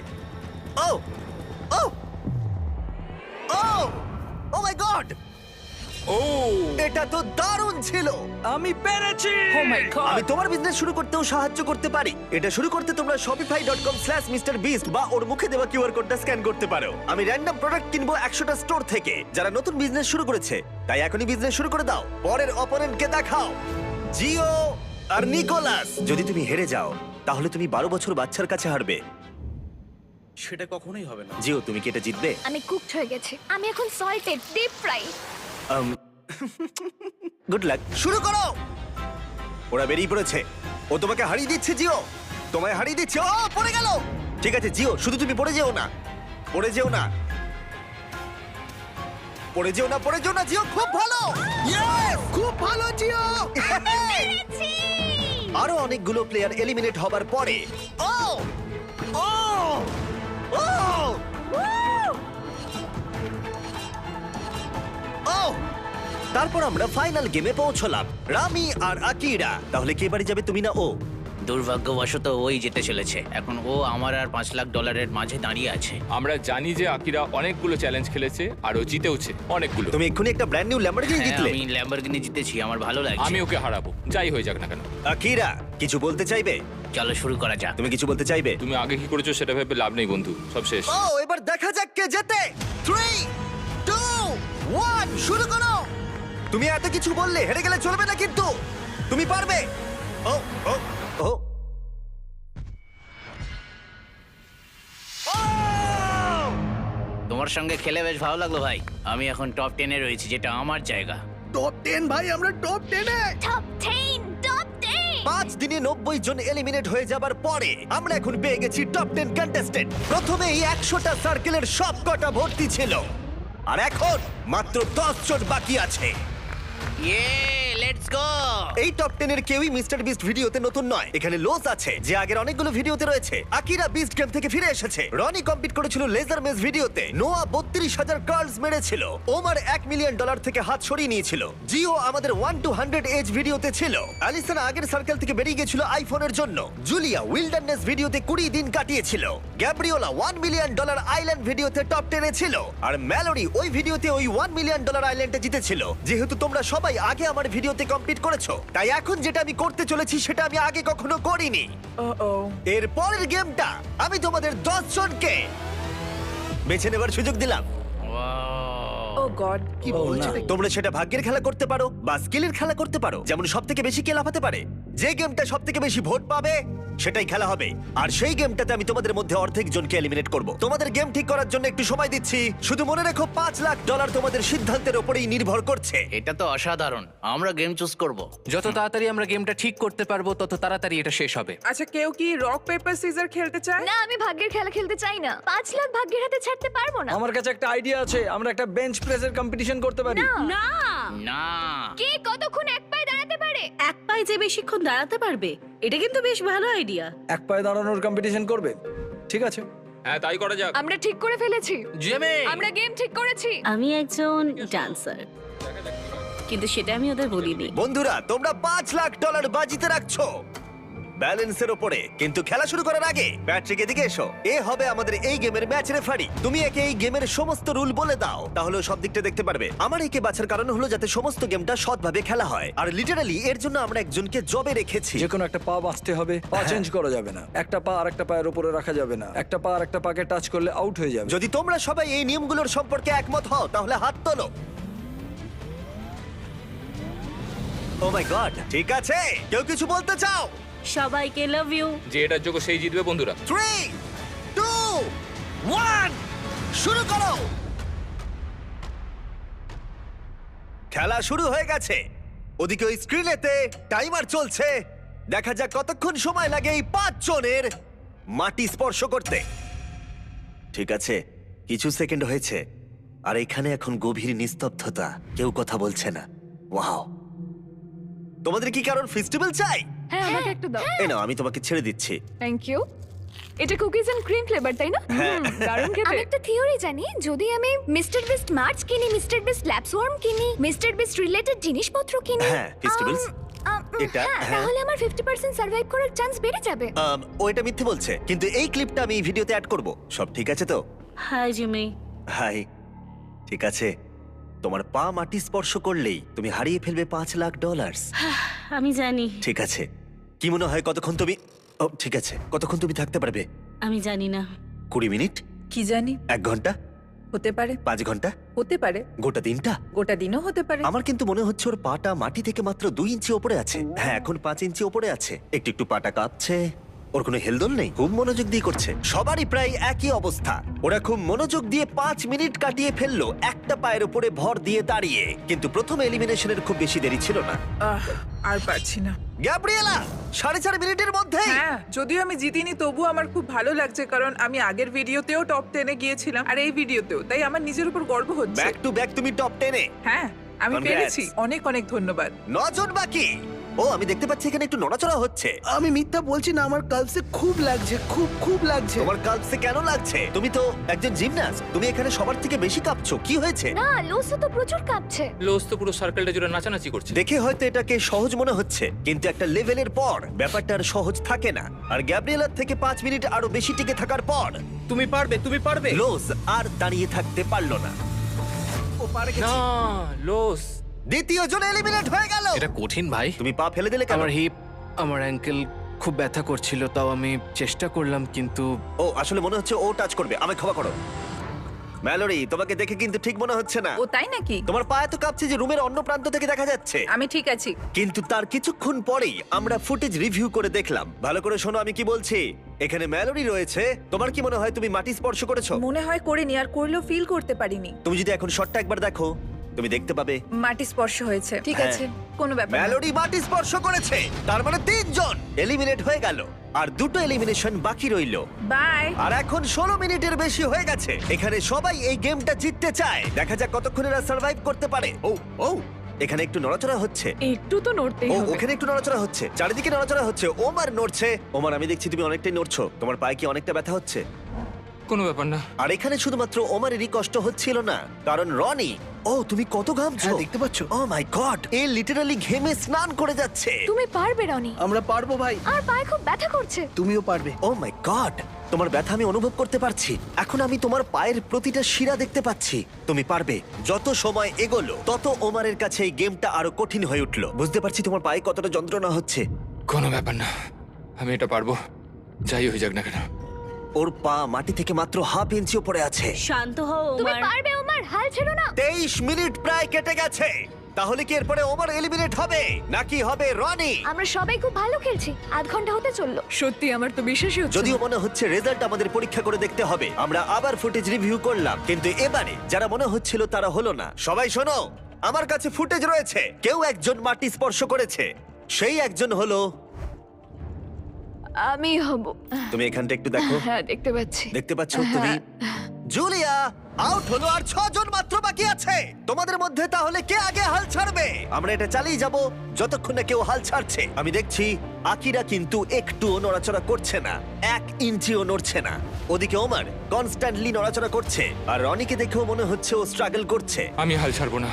ও ও ও ও মাই গড, ও এটা তো দারুণ ছিল। আমি পেরেছি। Oh my God! আমি তোমার বিজনেস শুরু করতেও সাহায্য করতে পারি। এটা শুরু করতে তোমরা shopify.com/mrbeast বা ওর মুখে দেওয়া কিউআর কোডটা স্ক্যান করতে পারো। আমি র্যান্ডম প্রোডাক্ট কিনবো 100টা স্টোর থেকে যারা নতুন বিজনেস শুরু করেছে, তাই এখনই বিজনেস শুরু করে দাও। পরের অপোনেন্টকে দেখাও, জিও আর নিকোলাস। যদি তুমি হেরে যাও তাহলে তুমি 12 বছর বাচ্চার কাছে হারবে। সেটা কখনোই হবে না। জিও, তুমি কি এটা জিতবে? আমি কুকড হয়ে গেছি, আমি এখন salted deep fry. Good luck. শুরু করো। ওরা বেরিয়ে পড়েছে। ও তোমাকে হারিয়ে দিচ্ছে জিও, তোমায় হারিয়ে দিচ্ছে। ও পড়ে গেল। ঠিক আছে জিও, শুধু তুমি পড়ে যেও না, পড়ে যেও না, পড়ে যেও না, পড়ে যেও না জিও। খুব ভালো, ইয়েস, খুব ভালো জিও। আরো অনেকগুলো প্লেয়ার এলিমিনেট হবার পরে ও ও ও ও তারপর আমরা ফাইনাল গেমে পৌঁছলাম, রামি আর আকিরা। তাহলে কে বাড়ি যাবে, তুমি না ও? দুর্ভাগ্যবশত ওই যেতে চলেছে। এখন ও আমার আর $5 লাখ মাঝে দাঁড়িয়ে আছে। আমরা জানি যে আকিরা অনেকগুলো চ্যালেঞ্জ খেলেছে আর ও জিতেওছে অনেকগুলো। তুমি এক্ষুনি একটা ব্র্যান্ড নিউ ল্যাম্বরগিনি হ্যাঁ, জিতলে। আমি ল্যাম্বরগিনি জিতেছি, আমার ভালো লাগছে। আমি ওকে হারাবো, যাই হয়ে যাক না কেন। আকিরা, কিছু বলতে চাইবে? চলো শুরু করা যাক। তুমি কিছু বলতে চাইবে? তুমি আগে কি করেছো সেটা ভেবে লাভ নেই বন্ধু, সব শেষ। ও, এবার দেখা যাক কে জেতে। 3, 2, 1 শুরু করো। তুমি এত কিছু বললে হেরে গেলে চলবে না, কিন্তু তুমি পারবে। ও ও ও ও! তোমার সঙ্গে খেলে বেশ ভালো লাগলো ভাই। আমি এখন টপ 10-এ রয়েছি, যেটা আমার জায়গা। টপ 10 ভাই, আমরা টপ 10 এ। Top 10, top 10। 5 দিনে 90 জন এলিমিনেট হয়ে যাবার পরে আমরা এখন পেয়ে গেছি টপ 10 কন্টেস্টেন্ট। প্রথমেই 100টা সার্কেলের সব কটা ভর্তি ছিল, আর এখন মাত্র 10 জন বাকি আছে। ইয়ে, লেটস গো! এই টপ 10 এর কেউই মিস্টার বিস্ট ভিডিওতে নতুন নয়। এখানে লোস আছে যে আগের অনেকগুলো ভিডিওতে রয়েছে। আকিরা বিস্ট গেম থেকে ফিরে এসেছে। রনি কম্পিট করেছিল লেজার মেজ ভিডিওতে। নোয়া 32,000 কার্লস মেরেছিল। ওমার $1 মিলিয়ন থেকে হাত সরিয়ে নিয়েছিল। জিও আমাদের 1 to 100 এজ ভিডিওতে ছিল। অ্যালিসন আগের সার্কেল থেকে বেরিয়ে গেছিল আইফোনের জন্য। জুলিয়া উইল্ডারনেস ভিডিওতে 20 দিন কাটিয়েছিল। গ্যাব্রিওলা $1 মিলিয়ন আইল্যান্ড ভিডিওতে টপ 10 এ ছিল। আর ম্যালোরি ওই ভিডিওতে ওই $1 মিলিয়ন আইল্যান্ডে জিতেছিল। যেহেতু তোমরা সবাই আগে আমার ভিডিওতে কমপ্লিট করেছো, তাই এখন যেটা আমি করতে চলেছি সেটা আমি আগে কখনো করিনি। এর পরের গেমটা আমি তোমাদের 10 জনকে বেছে নেবার সুযোগ দিলাম। ও গড, কি বলছো? তোমরা সেটা ভাগ্যের খেলা করতে পারো বা স্কিলের খেলা করতে পারো, যেমন সব থেকে বেশি কে লাফাতে পারে। যে গেমটা সব থেকে বেশি ভোট পাবে সেটাই খেলা হবে। আর সেই গেমটাতে আমি তোমাদের মধ্যে অর্ধেক জনকে এলিমিনেট করব। তোমাদের গেম ঠিক করার জন্য একটু সময় দিচ্ছি। শুধু মনে রেখো $5,00,000 তোমাদের সিদ্ধান্তের উপরেই নির্ভর করছে। এটা তো অসাধারণ। আমরা গেম চুজ করব। যত তাড়াতাড়ি আমরা গেমটা ঠিক করতে পারবো তত তাড়াতাড়ি এটা শেষ হবে। আচ্ছা, কেউ কি রক পেপার সিজার খেলতে চায়? না, আমি ভাগ্যের খেলা খেলতে চাই না। 5 লাখ ভাগ্যের হাতে ছাড়তে পারবো না। আমার কাছে একটা আইডিয়া আছে, আমরা একটা বেঞ্চ প্রেসের কম্পিটিশন করতে পারি। না, না, কে কতক্ষণ এক পায়ে দাঁড়াতে পারে? এক পায়ে যে বেশিক্ষণ দাঁড়াতে পারবে, এটা কিন্তু বেশ ভালো আইডিয়া। এক পায়ে দাঁড়ানোর কম্পিটিশন করবে? ঠিক আছে। হ্যাঁ, তাই করা যাক। আমরা ঠিক করে ফেলেছি, জেমি। আমরা গেম ঠিক করেছি। আমি একজন ডান্সার, কিন্তু সেটা আমি ওদের বলিনি। বন্ধুরা, তোমরা $5,00,000 বাজিতে রাখছো ব্যালেন্সের উপরে। কিন্তু খেলা শুরু করার আগে প্যাট্রিক এদিকে এসো। এ হবে আমাদের এই গেমের ম্যাচ রেফারি। তুমি একে এই গেমের সমস্ত রুল বলে দাও, তাহলে ও সব দিকটা দেখতে পারবে। আমার একে বাছার কারণ হলো যাতে সমস্ত গেমটা সৎভাবে খেলা হয়। আর লিটারালি এর জন্য আমরা একজনকে জবে রেখেছি। যে কোনো একটা পা বাঁচতে হবে, পা চেঞ্জ করা যাবে না। একটা পা আর একটা পায়ের উপরে রাখা যাবে না। একটা পা আর একটা পাকে টাচ করলে আউট হয়ে যাবে। যদি তোমরা সবাই এই নিয়মগুলোর সম্পর্কে একমত হও তাহলে হাত তোলো। ও মাই গড, ঠিক আছে। কেউ কিছু বলতে চাও? সবাইকে লাভ ইউ। যে এটার যোগ্য সেই জিতবে বন্ধুরা। 3, 2, 1 শুরু করো। খেলা শুরু হয়ে গেছে। ওদিকে ওই স্ক্রিনেতে টাইমার চলছে। দেখা যাক কতক্ষণ সময় লাগে এই 5 জনের মাটি স্পর্শ করতে। ঠিক আছে, কিছু সেকেন্ড হয়েছে আর এখানে এখন গভীর নিস্তব্ধতা। কেউ কথা বলছে না। ওয়াও, তোমাদের কি কারণ ফেস্টিভ্যাল চাই? হ্যাঁ, আমাকে একটু দাও। এই নাও, আমি তোমাকে ছেড়ে দিচ্ছি। Thank you. এটা কুকিজ এন্ড ক্রিম ফ্লেভার, তাই না? দারুণ খেতে। আমি একটা থিওরি জানি, যদি আমি মিস্টার বিস্ট মার্চ কিনি, মিস্টার বিস্ট ল্যাপসওয়ার্ম কিনি, মিস্টার বিস্ট রিলেটেড জিনিসপত্র কিনি, হ্যাঁ, festivals, এটা, হ্যাঁ। তাহলে আমার 50% সার্ভাইভ করার চান্স বেড়ে যাবে। ও এটা মিথ্যে বলছে, কিন্তু এই ক্লিপটা আমি এই ভিডিওতে অ্যাড করব। সব ঠিক আছে তো? Hi Jimmy. হাই। ঠিক আছে, তোমার পা মাটি স্পর্শ করলেই তুমি হারিয়ে ফেলবে $5,00,000। আমি জানি। ঠিক আছে, কি মনে হয় কতক্ষণ তুমি, ও ঠিক আছে, কতক্ষণ তুমি থাকতে পারবে? আমি জানি না। 20 মিনিট, কি জানি, 1 ঘন্টা, হতে পারে, 5 ঘন্টা, হতে পারে, গোটা দিনটা? গোটা দিনও হতে পারে। আমার কিন্তু মনে হচ্ছে ওর পাটা মাটি থেকে মাত্র 2 ইঞ্চি ওপরে আছে। হ্যাঁ, এখন 5 ইঞ্চি ওপরে আছে। একটু একটু পাটা কাঁপছে। ওর কোনো হেলদোল নেই, খুব মনোযোগ দিয়ে করছে। সবারই প্রায় একই অবস্থা। ওরা খুব মনোযোগ দিয়ে 5 মিনিট কাটিয়ে ফেললো একটা পায়ের উপরে ভর দিয়ে দাঁড়িয়ে। কিন্তু প্রথম এলিমিনেশনের খুব বেশি দেরি ছিল না। আর পারছি না। গ্যাব্রিয়েলা 4.5 মিনিটের মধ্যে। হ্যাঁ, যদিও আমি জিতিনি তবু আমার খুব ভালো লাগছে, কারণ আমি আগের ভিডিওতেও টপ 10-এ গিয়েছিলাম আর এই ভিডিওতেও, তাই আমার নিজের উপর গর্ব হচ্ছে। ব্যাক টু ব্যাক তুমি টপ 10-এ। হ্যাঁ, আমি Congrats. পেরেছি। অনেক অনেক ধন্যবাদ। 9 জন বাকি। ও, আমি দেখতে পাচ্ছি এখানে একটু নড়াচড়া হচ্ছে। আমি মিথ্যা বলছি না, আমার কালসে খুব লাগছে, খুব খুব লাগছে। তোমার কালসে কেন লাগছে? তুমি তো একজন জিমন্যাস্ট, তুমি এখানে সবার থেকে বেশি কাঁপছো। কি হয়েছে? না, লোসো তো প্রচুর কাঁপছে। লোস তো পুরো সার্কেলটা জুড়ে নাচানাচি করছে। দেখে হয়তো এটাকে সহজ মনে হচ্ছে, কিন্তু একটা লেভেলের পর ব্যাপারটা আর সহজ থাকে না। আর গ্যাব্রিয়েলার থেকে 5 মিনিট আরো বেশি টিকে থাকার পর তুমি পারবে, তুমি পারবে। লোস আর দাঁড়িয়ে থাকতে পারলো না। ও পারে না, লোস। দ্বিতীয় জন এলিমিনেট হয়ে গেল। এটা কঠিন ভাই। তুমি পা ফেলে দিলে কেন? আমার হিপ, আমার অ্যাঙ্কেল খুব ব্যথা করছিল, তাও আমি চেষ্টা করলাম, কিন্তু ও আসলে মনে হচ্ছে ও টাচ করবে। আমায় ক্ষমা করো। ম্যালোরি, তোমাকে দেখে কিন্তু ঠিক মনে হচ্ছে না। ও তাই নাকি? তোমার পা এত কাঁপছে যে রুমের অন্য প্রান্ত থেকে দেখা যাচ্ছে। আমি ঠিক আছি। কিন্তু তার কিছুক্ষণ পরেই আমরা ফুটেজ রিভিউ করে দেখলাম। ভালো করে শোনো আমি কি বলছি। এখানে ম্যালোরি রয়েছে। তোমার কি মনে হয় তুমি মাটি স্পর্শ করেছো? মনে হয় করিনি, আর করলেও ফিল করতে পারিনি। তুমি যদি এখন শটটা একবার দেখো, তুমি দেখতে পাবে মাটি স্পর্শ হয়েছে। ঠিক হ্যাঁ। আছে, কোনো ব্যাপার না। ম্যালোরি মাটি স্পর্শ করেছে। তার মানে 3 জন এলিমিনেট হয়ে গেল আর 2টো এলিমিনেশন বাকি রইলো। বাই। আর এখন 16 মিনিটের বেশি হয়ে গেছে। এখানে সবাই এই গেমটা জিততে চায়। দেখা যাক কতক্ষণ এরা সার্ভাইভ করতে পারে। ও ও, এখানে একটু নড়াচড়া হচ্ছে। একটু তো নড়তেই ও, হবে। ওখানে একটু নড়াচড়া হচ্ছে। চারিদিকে নড়াচড়া হচ্ছে। ওমার নড়ছে। ওমার, আমি দেখছি তুমি অনেকটাই নড়ছো। তোমার পায়ে কি অনেকটা ব্যথা হচ্ছে? কোনো ব্যাপার না। আর এখানে শুধুমাত্র ওমারেরই কষ্ট হচ্ছিল না, কারণ রনি, ও তুমি কত ঘামছো। হ্যাঁ, দেখতে পাচ্ছ? ও মাই গড, এ লিটারালি ঘেমে স্নান করে যাচ্ছে। তুমি পারবে রনি। আমরা পারবো ভাই, আর পায়ে খুব ব্যথা করছে। তুমিও পারবে। ও মাই গড, তোমার ব্যথা আমি অনুভব করতে পারছি। এখন আমি তোমার পায়ের প্রতিটা শিরা দেখতে পাচ্ছি। তুমি পারবে। যত সময় এগোলো তত ওমারের কাছে এই গেমটা আরো কঠিন হয়ে উঠলো। বুঝতে পারছি তোমার পায়ে কতটা যন্ত্রণা হচ্ছে। কোনো ব্যাপার না, আমি এটা পারবো, যাই হয়ে যাক না কেন। ওর পা মাটি থেকে মাত্র 1/2 ইঞ্চি উপরে আছে। শান্ত হও তুমি ওমার। পারবে ওমার, হাল ছেড়ো না। 23 মিনিট প্রায় কেটে গেছে। তাহলে কি এরপরে ওমার এলিমিনেট হবে নাকি হবে রনি? আমরা সবাই খুব ভালো খেলছি, আধ ঘন্টা হতে চললো। সত্যি আমার তো বিশ্বাসই হচ্ছে যদিও না। মনে হচ্ছে রেজাল্ট আমাদের পরীক্ষা করে দেখতে হবে। আমরা আবার ফুটেজ রিভিউ করলাম, কিন্তু এবারে যারা মনে হচ্ছিল তারা হলো না। সবাই শোনো, আমার কাছে ফুটেজ রয়েছে। কেউ একজন মাটি স্পর্শ করেছে, সেই একজন হলো আমি হব। তুমি। এখানটা একটু দেখো। হ্যাঁ, দেখতে পাচ্ছি। দেখতে পাচ্ছ তুমি? জুলিয়া আউট হলো, আর 6 জন মাত্র বাকি আছে। তোমাদের মধ্যে তাহলে কে আগে হাল ছাড়বে? আমরা এটা চালিয়ে যাব যতক্ষণ না কেউ হাল ছাড়ছে। আমি দেখছি আকিরা কিন্তু একটুও নড়াচড়া করছে না, 1 ইঞ্চিও নড়ছে না। ওদিকে ওমার কনস্ট্যান্টলি নড়াচড়া করছে, আর রনিকে দেখেও মনে হচ্ছে ও স্ট্রাগল করছে। আমি হাল ছাড়বো না,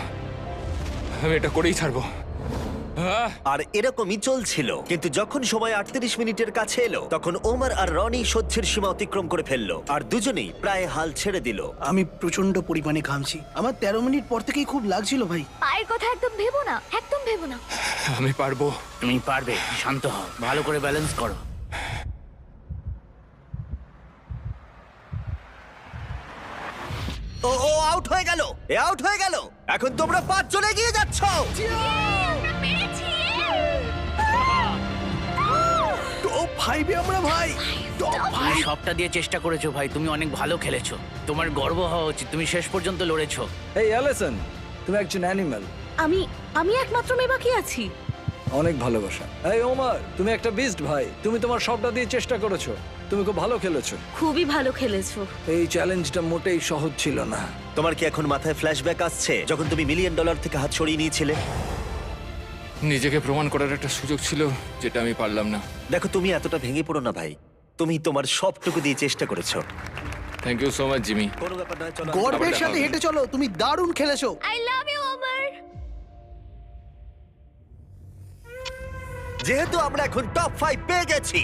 আমি এটা করেই ছাড়বো। আর এরকমই চলছিল, কিন্তু যখন সময় 38 মিনিটের কাছে এলো, তখন ওমার আর রনি সহ্যের সীমা অতিক্রম করে ফেললো, আর দুজনেই প্রায় হাল ছেড়ে দিল। আমি প্রচন্ড পরিমাণে ঘামছি। আমার 13 মিনিট পর থেকেই খুব লাগছিল ভাই। পায়ের কথা একদম ভেবো না, একদম ভেবো না। আমি পারবো। তুমি পারবে, শান্ত হও, ভালো করে ব্যালেন্স করো। ও ও আউট হয়ে গেল, এ আউট হয়ে গেল। এখন তোমরা 5 জন এগিয়ে যাচ্ছ। আমরা পেরেছি! টপ 5 এ আমরা ভাই। টপ তুমি সবটা দিয়ে চেষ্টা করেছো ভাই, তুমি অনেক ভালো খেলেছো। তোমার গর্ব হওয়া উচিত, তুমি শেষ পর্যন্ত লড়েছো। এই অ্যালিসন, তুমি একজন অ্যানিম্যাল। আমি একমাত্র মেয়ে বাকি আছি। অনেক ভালোবাসা। এই ওমার, তুমি একটা বিস্ট ভাই। তুমি তোমার সবটা দিয়ে চেষ্টা করেছো, তুমি খুব ভালো খেলেছো। খুবই ভালো খেলেছো। এই চ্যালেঞ্জটা মোটেই সহজ ছিল না। তোমার কি এখন মাথায় ফ্ল্যাশব্যাক আসছে যখন তুমি $1 মিলিয়ন থেকে হাত ছড়িয়ে নিয়েছিলে? নিজেকে প্রমাণ করার একটা সুযোগ ছিল, যেটা আমি পারলাম না। দেখো, তুমি এতটা ভেঙে পড়ো না ভাই। তুমি তোমার সবটুকু দিয়ে চেষ্টা করেছো। Thank you so much Jimmy. কোনো ব্যাপার নয়, চলো। গর্বের সাথে হেঁটে চলো, তুমি দারুণ খেলেছো। আই লাভ ইউ ওমার। যেহেতু আমরা এখন টপ 5 পেয়ে গেছি,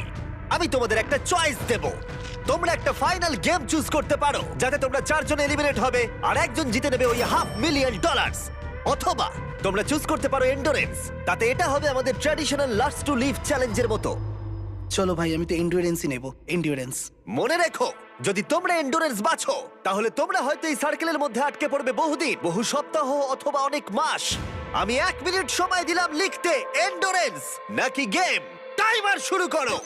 আমি তোমাদের একটা চয়েস দেব। তোমরা একটা ফাইনাল গেম চুজ করতে পারো, যাতে তোমরা 4 জন এলিমিনেট হবে আর একজন জিতে নেবে ওই $500,000। অথবা তোমরা চুজ করতে পারো এন্ডুরেন্স। তাতে এটা হবে আমাদের ট্র্যাডিশনাল লাস্ট টু লিভ চ্যালেঞ্জের মতো। চলো ভাই, আমি তো এন্ডুরেন্সই নেব। এন্ডুরেন্স। মনে রেখো, যদি তোমরা এন্ডুরেন্স বাছো, তাহলে তোমরা হয়তো এই সার্কেলের মধ্যে আটকে পড়বে বহুদিন, বহু সপ্তাহ অথবা অনেক মাস। আমি 1 মিনিট সময় দিলাম লিখতে এন্ডুরেন্স নাকি গেম। টাইমার শুরু করো।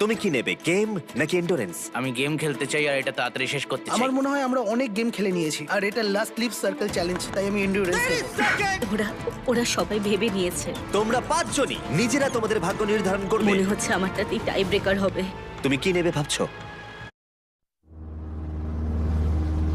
তুমি কি নেবে, গেম নাকি এন্ডুরেন্স? আমি গেম খেলতে চাই আর এটা তাড়াতাড়ি শেষ করতে চাই। আমার মনে হয় আমরা অনেক গেম খেলে নিয়েছি, আর এটা লাস্ট লিভ সার্কেল চ্যালেঞ্জ, তাই আমি এন্ডুরেন্স 30 নেব। সেকেন্ড। ওরা সবাই ভেবে নিয়েছে। তোমরা 5 জনই নিজেরা তোমাদের ভাগ্য নির্ধারণ করবে। মনে হচ্ছে আমারটাতেই টাই ব্রেকার হবে। তুমি কি নেবে ভাবছো?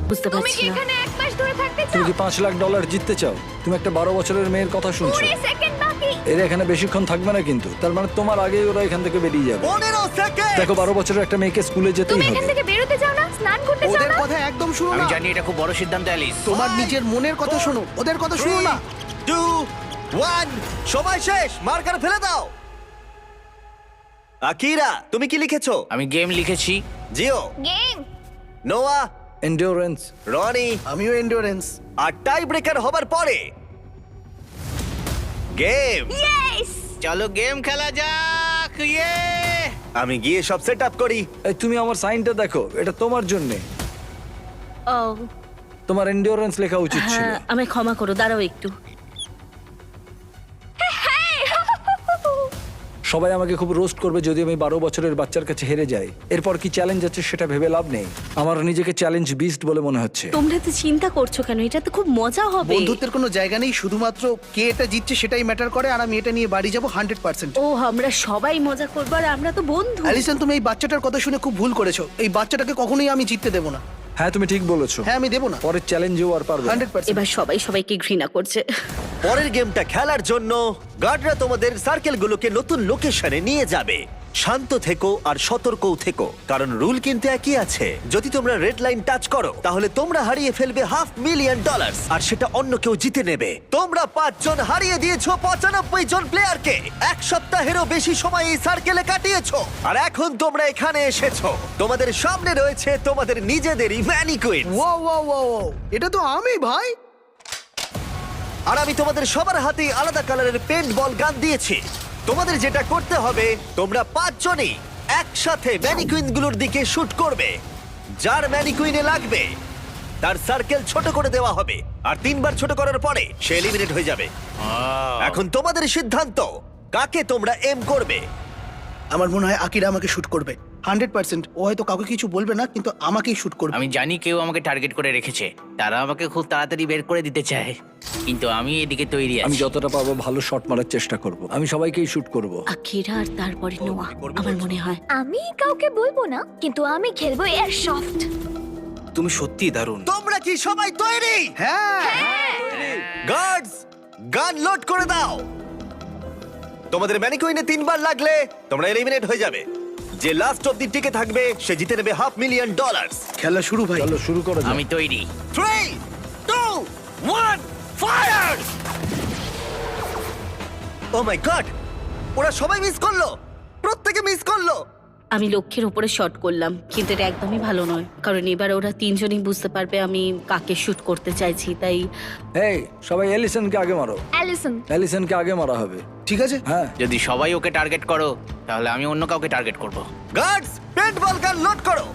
বুঝতে তুমি পারছি কি না। এখানে 1 মাস ধরে থাকতে তুমি চাও? কি $5 লাখ জিততে চাও? তুমি একটা 12 বছরের মেয়ের কথা শুনছো। 20 সেকেন্ড বাকি। এরা এখানে বেশিক্ষণ থাকবে না, কিন্তু তার মানে তোমার আগেই ওরা এখান থেকে বেরিয়ে যাবে। 15 সেকেন্ড। দেখো, 12 বছরের একটা মেয়েকে স্কুলে যেতেই তুমি এখান হবে। থেকে বেরোতে চাও না? স্নান করতে চাও ওদের না? কথা একদম শুনো আমি না। জানি এটা খুব বড় সিদ্ধান্ত অ্যালিস। তোমার নিজের মনের কথা শোনো, ওদের কথা শুনো না। 2 1 সময় শেষ। মার্কার ফেলে দাও। আকিরা, তুমি কি লিখেছো? আমি গেম লিখেছি। জিও, গেম। নোয়া, এন্ডিওরেন্স। রনি, আমিও এন্ডুরেন্স। আর টাই ব্রেকার হবার পরে গেম। ইয়েস! চলো গেম খেলা যাক। ইয়ে! আমি গিয়ে সব সেট আপ করি। এই তুমি আমার সাইনটা দেখো, এটা তোমার জন্যে। ও তোমার এন্ডিওরেন্স লেখা উচিত ছিল। হ্যাঁ, আমায় ক্ষমা করো, দাঁড়াও একটু। সবাই আমাকে খুব রোস্ট করবে যদি আমি 12 বছরের বাচ্চার কাছে হেরে যাই। এরপর কি চ্যালেঞ্জ আছে সেটা ভেবে লাভ নেই। আমার নিজেকে চ্যালেঞ্জ বিস্ট বলে মনে হচ্ছে। তোমরা তো চিন্তা করছো কেন? এটা তো খুব মজা হবে। বন্ধুত্বের কোনো জায়গা নেই, শুধুমাত্র কে এটা জিতছে সেটাই ম্যাটার করে, আর আমি এটা নিয়ে বাড়ি যাব 100%। ও, আমরা সবাই মজা করবো আর আমরা তো বন্ধু। অ্যালিসন, তুমি এই বাচ্চাটার কথা শুনে খুব ভুল করেছো। এই বাচ্চাটাকে কখনোই আমি জিততে দেবো না। হ্যাঁ, তুমি ঠিক বলেছো। হ্যাঁ, আমি দেবো না। পরের চ্যালেঞ্জেও আর পারবে না। 100%। এবার সবাই সবাইকে ঘৃণা করছে। পরের গেমটা খেলার জন্য গার্ডরা তোমাদের সার্কেলগুলোকে নতুন লোকেশনে নিয়ে যাবে। শান্ত থেকো আর সতর্কও থেকো, কারণ রুল কিন্তু একই আছে। যদি তোমরা রেড লাইন টাচ করো, তাহলে তোমরা হারিয়ে ফেলবে $500,000, আর সেটা অন্য কেউ জিতে নেবে। তোমরা 5 জন হারিয়ে দিয়েছো 95 জন প্লেয়ারকে। 1 সপ্তাহেরও বেশি সময় এই সার্কেলে কাটিয়েছো, আর এখন তোমরা এখানে এসেছো। তোমাদের সামনে রয়েছে তোমাদের নিজেদেরই ম্যানিকুইন। ও ও ও ও, এটা তো আমি ভাই। আর আমি তোমাদের সবার হাতেই আলাদা কালারের পেন্ট বল গান দিয়েছি। তোমাদের যেটা করতে হবে, তোমরা 5 জনই একসাথে ম্যানিকুইন গুলোর দিকে শুট করবে। যার ম্যানিকুইনে লাগবে তার সার্কেল ছোট করে দেওয়া হবে আর 3 বার ছোট করার পরে সে এলিমিনেট হয়ে যাবে। এখন তোমাদের সিদ্ধান্ত, কাকে তোমরা এম করবে? আমার মনে হয় আকিরা আমাকে শুট করবে 100%। ও হয়তো কাউকে কিছু বলবে না, কিন্তু আমাকেই শুট করবে। আমি জানি কেউ আমাকে টার্গেট করে রেখেছে, তারা আমাকে খুব তাড়াতাড়ি বের করে দিতে চায়, কিন্তু আমি এদিকে তৈরি আমি আছি। যতটা পারবো ভালো শট মারার চেষ্টা করব। আমি সবাইকেই শুট করব। আকিরা আর তারপরে নোয়া আমার মনে হয়। আমি কাউকে বলবো না, কিন্তু আমি খেলবো এয়ার সফট। তুমি সত্যিই দারুণ। তোমরা কি সবাই তৈরি? হ্যাঁ, গার্ডস, গান লোড করে দাও। তোমাদের ম্যানিকুইনে 3 বার লাগলে তোমরা এলিমিনেট হয়ে যাবে। যে লাস্ট অবধি টিকে থাকবে সে জিতে নেবে $500,000। খেলা শুরু ভাই। চলো শুরু করো। আমি তৈরি। 3, 2, 1, ফায়ার! ও মাই গড, ওরা সবাই মিস করলো, প্রত্যেকে মিস করলো। আমি লক্ষ্যের উপরে শট করলাম, কিন্তু এটা একদমই ভালো নয়, কারণ এবার ওরা তিনজনই বুঝতে পারবে আমি কাকে শুট করতে চাইছি। তাই এই সবাই এলিসনকে আগে মারো। অ্যালিসন, এলিসনকে আগে মারা হবে। ঠিক আছে, হ্যাঁ, যদি সবাই ওকে টার্গেট করো তাহলে আমি অন্য কাউকে টার্গেট করব। গার্ডস, পেন্টবল গান লোড করো।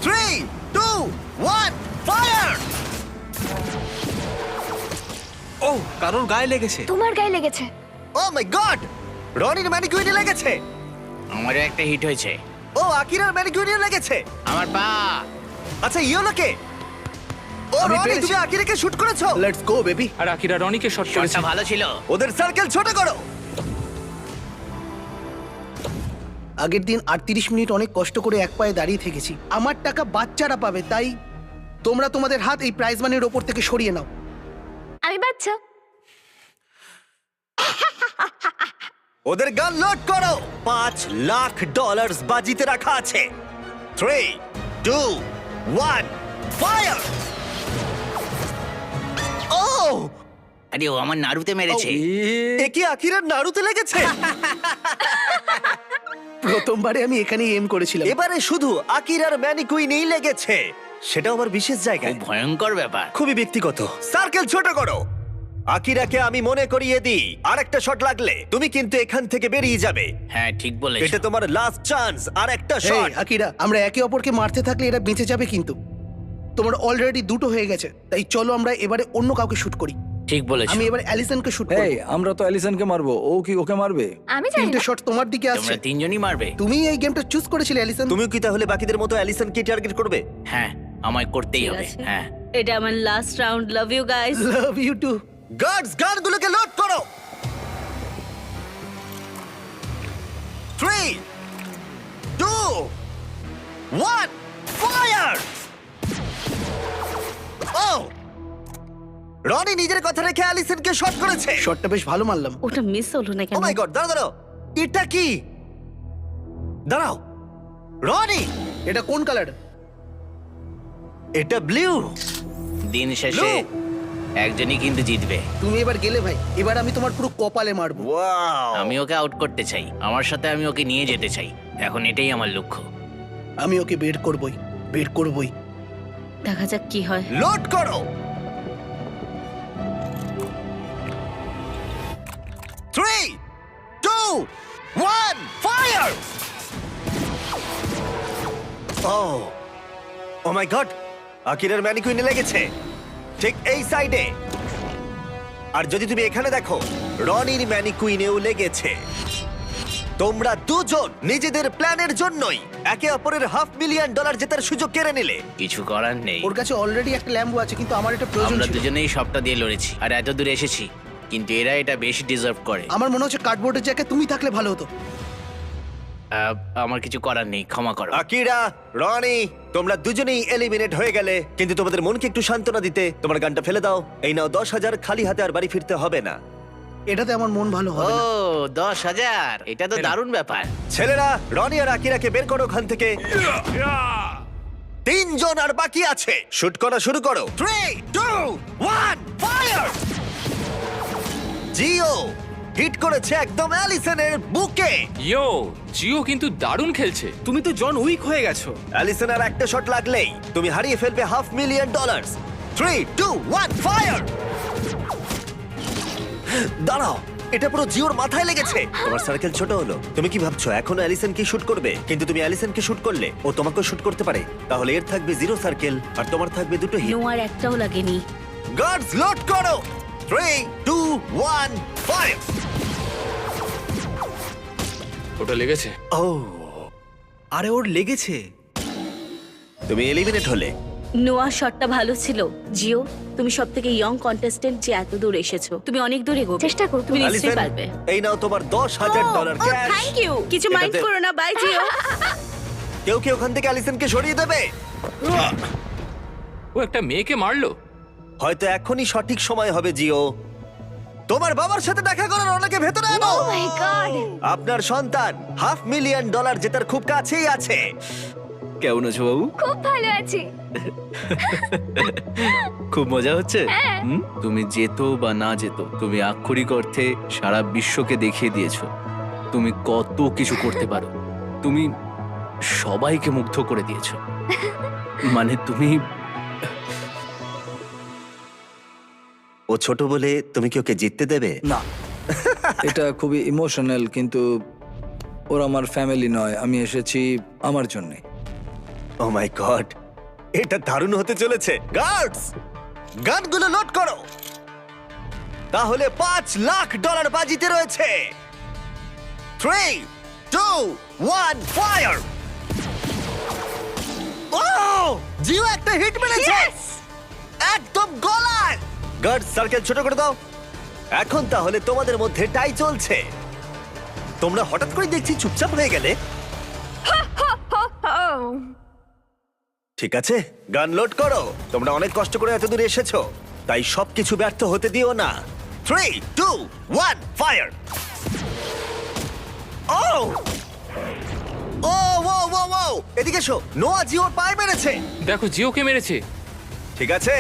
3, 2, 1, ফায়ার! ও, কারোর গায়ে লেগেছে। তোমার গায়ে লেগেছে। ও মাই গড, রনির ম্যানিকুইনে লেগেছে। আমারও একটা হিট হয়েছে। ও আকিরার ম্যানিকুইনে লেগেছে। আমার পা। আচ্ছা ইয়োলোকে, ও আমি রনি পেরেছি। তুমি আকিরাকে শুট করেছো। Let's go baby. আর আকিরা রনিকে শট করেছে। শটটা ভালো ছিল। ওদের সার্কেল ছোট করো। আগের দিন 38 মিনিট অনেক কষ্ট করে এক পায়ে দাঁড়িয়ে থেকেছি। আমার টাকা বাচ্চারা পাবে, তাই তোমরা তোমাদের হাত এই প্রাইজ মানির ওপর থেকে সরিয়ে নাও। আমি বাচ্চা। ওদের গান লোড করো। $5,00,000 বাজিতে রাখা আছে। 3, 2, 1, ফায়ার! ও, আরে ও আমার নাড়ুতে মেরেছে। এ কি আকিরার নাড়ুতে লেগেছে? প্রথমবারে আমি এখানেই এম করেছিলাম। এবারে শুধু আকিরার ম্যানিকুইনেই লেগেছে, সেটাও আবার বিশেষ খুব জায়গায়। ভয়ঙ্কর ব্যাপার। খুবই ব্যক্তিগত। সার্কেল ছোট করো। আকিরাকে আমি মনে করিয়ে দিই, আরেকটা শট লাগলে তুমি কিন্তু এখান থেকে বেরিয়ে যাবে। হ্যাঁ ঠিক বলেছো। এটা তোমার লাস্ট চান্স, আর একটা এই, শট। আকিরা, আমরা একে অপরকে মারতে থাকলে এরা বেঁচে যাবে, কিন্তু তোমার অলরেডি দুটো হয়ে গেছে। তাই চলো আমরা এবারে অন্য কাউকে শুট করি। ঠিক বলেছো। আমি এবার অ্যালিসনকে শুট করব। এই আমরা তো এলিসনকে মারবো, ও কি ওকে মারবে? আমি জানি তিনটে না। শট তোমার দিকে আসছে। তোমরা তিনজনই মারবে। তুমি এই গেমটা চুজ করেছিলে অ্যালিসন। তুমিও কি তাহলে বাকিদের মতো অ্যালিসনকে টার্গেট করবে? হ্যাঁ আমায় করতেই ঠিক হবে। আছে। হ্যাঁ এটা আমার last round. Love you guys. Love you too. Guards, গানগুলোকে লোড করো। 3, 2, 1, ফায়ার! ও, রনি নিজের কথা রেখে অ্যালিসনকে শট করেছে। শটটা বেশ ভালো মারলাম। ওটা মিস হলো না ও কেন? মাই গড, দাঁড়াও দাঁড়াও, এটা কি? দাঁড়াও, রনি, এটা কোন কালার? এটা ব্লু। দিন শেষে একজনই কিন্তু জিতবে। তুমি এবার গেলে ভাই, এবার আমি তোমার পুরো কপালে মারবো। ওয়াও, আমি ওকে আউট করতে চাই, আমার সাথে আমি ওকে নিয়ে যেতে চাই। এখন এটাই আমার লক্ষ্য। আমি ওকে বের করবই, বের করবই। দেখা যাক কি হয়। লোড করো। 3, 2, 1, ফায়ার! ও মাই গড, আকিরার ম্যানিকুইনে লেগেছে ঠিক এই সাইডে। আর যদি তুমি এখানে দেখো, রনির ম্যানিকুইনেও লেগেছে। তোমরা দুজন নিজেদের প্ল্যানের জন্যই একে অপরের $500,000 জেতার সুযোগ কেড়ে নিলে। কিছু করার নেই। ওর কাছে অলরেডি একটা ল্যাম্বো আছে, কিন্তু আমার এটা প্রয়োজন আমরা ছিল। দুজনেই সবটা দিয়ে লড়েছি আর এত দূরে এসেছি, কিন্তু এরা এটা বেশি ডিজার্ভ করে। আমার মনে হচ্ছে কার্ডবোর্ডের জায়গায় তুমি থাকলে ভালো হতো। আমার কিছু করার নেই, ক্ষমা করো। আকিরা, রনি, তোমরা দুজনেই এলিমিনেট হয়ে গেলে, কিন্তু তোমাদের মনকে একটু সান্ত্বনা দিতে তোমার গানটা ফেলে দাও। এই নাও 10,000, খালি হাতে আর বাড়ি ফিরতে হবে না। এটাতে আমার মন ভালো ও হবে না। 10,000, এটা তো দারুণ ব্যাপার। ছেলেরা, রনি আর আকিরাকে বের করো ওখান থেকে। 3 জন আর বাকি আছে। শুট করা শুরু করো। 3, 2, 1, ফায়ার! জিও হিট করেছে একদম অ্যালিসনের বুকে। ইয়ো, জিও কিন্তু দারুণ খেলছে। তুমি তো জন উইক হয়ে গেছো। অ্যালিসন আর একটা শট লাগলেই তুমি হারিয়ে ফেলবে $500,000। 3, 2, 1, ফায়ার! দাঁড়াও, এটা পুরো জিওর মাথায় লেগেছে। তোমার সার্কেল ছোট হলো। তুমি কি ভাবছো এখনো অ্যালিসন কি শুট করবে? কিন্তু তুমি অ্যালিসনকে শুট করলে ও তোমাকেও শুট করতে পারে। তাহলে এর থাকবে 0 সার্কেল আর তোমার থাকবে 2টো হিট। নোয়ার একটাও লাগেনি। গার্ডস লোড করো। 3 2 1 ফায়ার। ওটা লেগেছে। ও, আরে ওর লেগেছে। তুমি এলিমিনেট হলে। নোয়ার শটটা ভালো ছিল। জিও, তুমি সব থেকে ইয়ং কন্টেস্টেন্ট যে এত দূর এসেছো। তুমি অনেক দূর এগোবে। চেষ্টা করবো। তুমি নিশ্চয়ই অ্যালিসন, পারবে। এই নাও তোমার $10,000 ক্যাশ। Thank you. কিছু এটাতে- মাইন্ড করো না। বাই জিও। কেউ কি ওখান থেকে অ্যালিসনকে সরিয়ে দেবে? ও একটা মেয়েকে মারলো। হয়তো এখনই সঠিক সময় হবে জিও। তোমার বাবার সাথে দেখা করার অনেকে ভেতরে আনো। ও মাই গড, আপনার সন্তান $500,000 জেতার খুব কাছেই আছে। কেমন আছো বাবু? খুব ভালো আছি। খুব মজা হচ্ছে। তুমি যেতো বা না যেতো, তুমি আক্ষরিক অর্থে সারা বিশ্বকে দেখিয়ে দিয়েছো তুমি কত কিছু করতে পারো। তুমি সবাইকে মুগ্ধ করে দিয়েছো। মানে তুমি ও ছোট বলে তুমি কি ওকে জিততে দেবে? না, এটা খুবই ইমোশনাল, কিন্তু ওরা আমার ফ্যামিলি নয়। আমি এসেছি আমার জন্যে। ও মাই গড, এটা দারুণ হতে চলেছে। গার্ডস, গানগুলো লোড করো। তাহলে $5,00,000 বাজিতে রয়েছে। 3 2 1 ফায়ার। ও, জিও একটা হিট মেরেছে। একদম গলায়। গার্ড, সার্কেল ছোট করে দাও। এখন তাহলে তোমাদের মধ্যে টাই চলছে। তোমরা হঠাৎ করে দেখছি চুপচাপ হয়ে গেলে। ঠিক আছে, গান লোড করো। তোমরা অনেক কষ্ট করে এত দূর এসেছো, তাই সবকিছু ব্যর্থ হতে দিও না। 3 2 1 ফায়ার। ও ও ও ও ও, এদিকে এসো। নোয়া জিওর পায়ে মেরেছে। দেখো জিওকে মেরেছে। ঠিক আছে,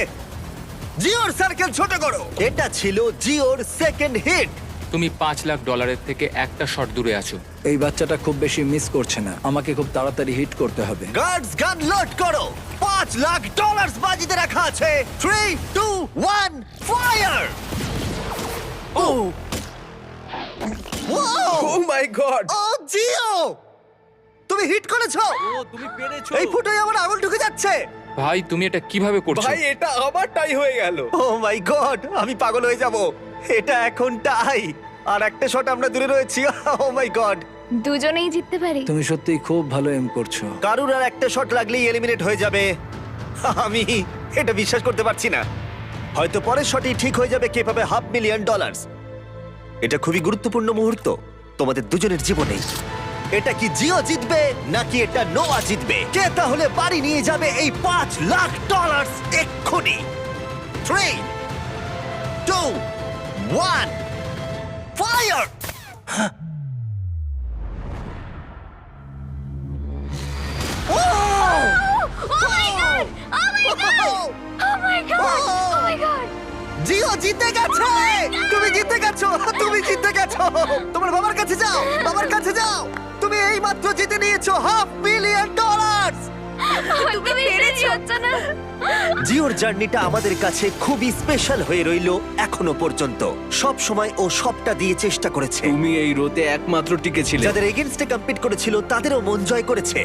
জিওর সার্কেল ছোট করো। এটা ছিল জিওর সেকেন্ড হিট। তুমি $5,00,000 থেকে একটা শট দূরে আছো। এই বাচ্চাটা খুব বেশি মিস করছে না। আমাকে খুব তাড়াতাড়ি হিট করতে হবে। গার্ডস, গান লোড করো। $5,00,000 বাজিতে রাখা আছে। 3 2 1 ফায়ার। ও ও মাই গড, ও জিও, তুমি হিট করেছো। তুমি পেরেছো। এই ফুটোয় আমার আঙুল ঢুকে যাচ্ছে। ভাই তুমি এটা কিভাবে করছো? ভাই এটা আবার টাই হয়ে গেল। ও মাই গড, আমি পাগল হয়ে যাব। এটা এখন টাই, আর একটা শট আমরা দূরে রয়েছি। ও মাই গড, দুজনেই জিততে পারি। তুমি সত্যিই খুব ভালো এম করছো। কারুর আর একটা শট লাগলেই এলিমিনেট হয়ে যাবে। আমি এটা বিশ্বাস করতে পারছি না। হয়তো পরের শটই ঠিক হয়ে যাবে কে পাবে $500,000। এটা খুবই গুরুত্বপূর্ণ মুহূর্ত তোমাদের দুজনের জীবনে। এটা কি জিও জিতবে নাকি এটা নোয়া জিতবে? কে তাহলে বাড়ি নিয়ে যাবে এই $5,00,000 এক্ষুনি? 3 2 1 ফায়ার। জিও জিতে গেছে। তুমি জিতে গেছো, তুমি জিতে গেছো। তোমার বাবার কাছে যাও, বাবার কাছে যাও। তুমি এই মাত্র জিতে নিয়েছো $500,000। তুমি পেরেছো না। জিওর জার্নিটা আমাদের কাছে খুবই স্পেশাল হয়ে রইলো এখনো পর্যন্ত। সব সময় ও সবটা দিয়ে চেষ্টা করেছে। তুমি এই রোতে একমাত্র টিকে ছিলে। যাদের এগেইনস্টে কম্পিট করেছিল তাদেরও মন জয় করেছে,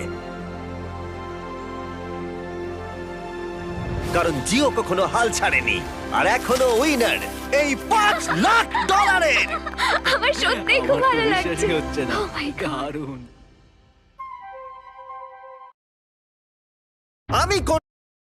কারণ জিও কখনো হাল ছাড়েনি। আর এখনো উইনার এই $5,00,000। আমার সত্যিই খুব ভালো লাগছে। বিশ্বাসই হচ্ছে না। Oh my God. দারুণ। আমি